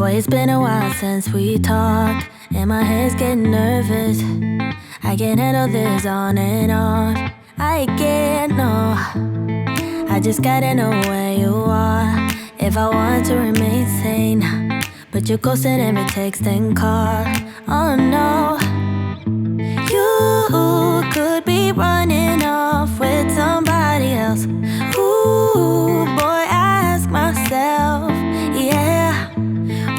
Boy, it's been a while since we talked, and my head's getting nervous. I can't handle this on and off. I can't, no. I just gotta know where you are if I want to remain sane. But you're ghosting every text and call. Oh no. You could be running off with somebody else. Ooh, boy, I ask myself, yeah.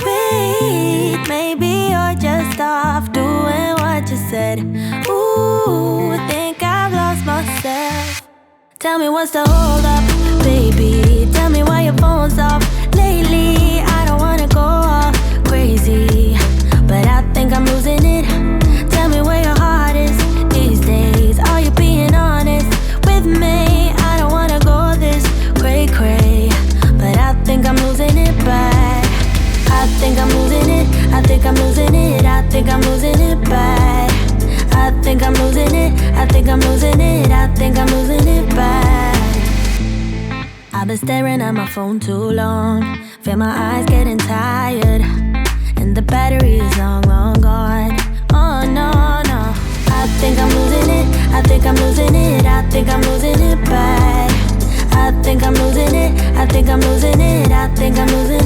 Wait, maybe you're just off doing what you said. Ooh, think I've lost myself. Tell me what's the hold up, baby. Tell me why your phone's off lately. I don't wanna go off crazy, but I think I'm losing it. Tell me where your heart is these days. Are you being honest with me? I don't wanna go this cray-cray, but I think I'm losing it bad. I think I'm losing it. I think I'm losing it. I think I'm losing it bad. I think I'm losing it. I think I'm losing it. I think I'm losing it bad. I've been staring at my phone too long. Feel my eyes getting tired, and the battery is long, long gone. Oh no, no. I think I'm losing it. I think I'm losing it. I think I'm losing it bad. I think I'm losing it. I think I'm losing it. I think I'm losing